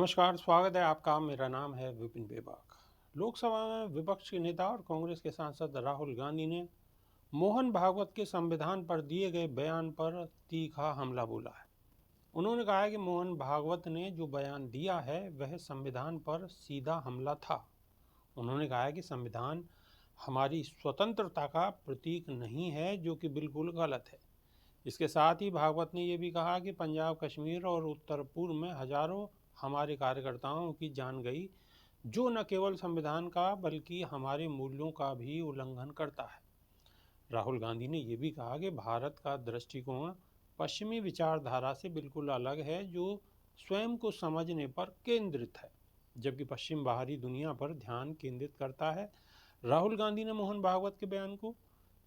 नमस्कार, स्वागत है आपका। मेरा नाम है विपिन बेबाक। लोकसभा में विपक्ष के नेता और कांग्रेस के सांसद राहुल गांधी ने मोहन भागवत के संविधान पर दिए गए बयान पर तीखा हमला बोला है। उन्होंने कहा है कि मोहन भागवत ने जो बयान दिया है वह संविधान पर सीधा हमला था। उन्होंने कहा है कि संविधान हमारी स्वतंत्रता का प्रतीक नहीं है, जो कि बिल्कुल गलत है। इसके साथ ही भागवत ने यह भी कहा कि पंजाब, कश्मीर और उत्तर पूर्व में हजारों हमारे कार्यकर्ताओं की जान गई, जो न केवल संविधान का बल्कि हमारे मूल्यों का भी उल्लंघन करता है। राहुल गांधी ने यह भी कहा कि भारत का दृष्टिकोण पश्चिमी विचारधारा से बिल्कुल अलग है, जो स्वयं को समझने पर केंद्रित है, जबकि पश्चिम बाहरी दुनिया पर ध्यान केंद्रित करता है। राहुल गांधी ने मोहन भागवत के बयान को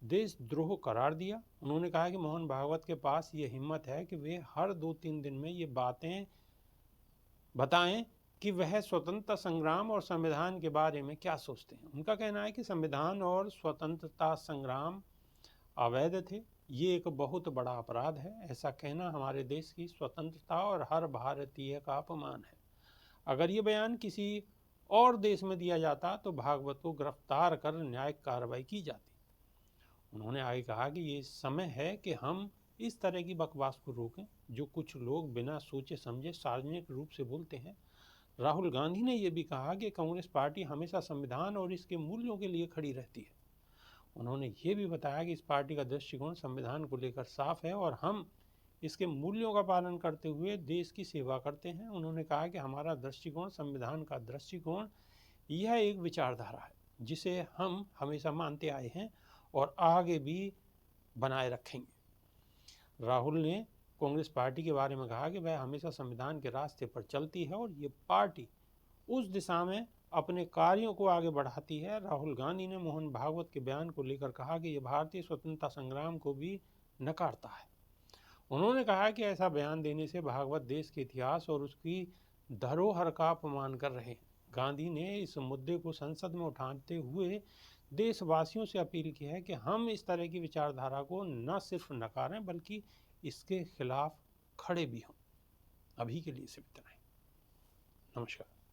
देशद्रोह करार दिया। उन्होंने कहा कि मोहन भागवत के पास ये हिम्मत है कि वे हर 2-3 दिन में ये बातें बताएं कि वह स्वतंत्रता संग्राम और संविधान के बारे में क्या सोचते हैं। उनका कहना है कि संविधान और स्वतंत्रता संग्राम अवैध थे। ये एक बहुत बड़ा अपराध है। ऐसा कहना हमारे देश की स्वतंत्रता और हर भारतीय का अपमान है। अगर ये बयान किसी और देश में दिया जाता तो भागवत को गिरफ्तार कर न्यायिक कार्रवाई की जाती। उन्होंने आगे कहा कि ये समय है कि हम इस तरह की बकवास को रोकें, जो कुछ लोग बिना सोचे समझे सार्वजनिक रूप से बोलते हैं। राहुल गांधी ने यह भी कहा कि कांग्रेस पार्टी हमेशा संविधान और इसके मूल्यों के लिए खड़ी रहती है। उन्होंने ये भी बताया कि इस पार्टी का दृष्टिकोण संविधान को लेकर साफ है और हम इसके मूल्यों का पालन करते हुए देश की सेवा करते हैं। उन्होंने कहा कि हमारा दृष्टिकोण, संविधान का दृष्टिकोण, यह एक विचारधारा है जिसे हम हमेशा मानते आए हैं और आगे भी बनाए रखेंगे। राहुल ने कांग्रेस पार्टी के बारे में कहा कि वह हमेशा संविधान के रास्ते पर चलती है और ये पार्टी उस दिशा में अपने कार्यों को आगे बढ़ाती है। राहुल गांधी ने मोहन भागवत के बयान को लेकर कहा कि यह भारतीय स्वतंत्रता संग्राम को भी नकारता है। उन्होंने कहा कि ऐसा बयान देने से भागवत देश के इतिहास और उसकी धरोहर का अपमान कर रहे हैं। गांधी ने इस मुद्दे को संसद में उठाते हुए देशवासियों से अपील की है कि हम इस तरह की विचारधारा को न सिर्फ नकारें बल्कि इसके खिलाफ खड़े भी हों। अभी के लिए सिर्फ इतना ही। नमस्कार।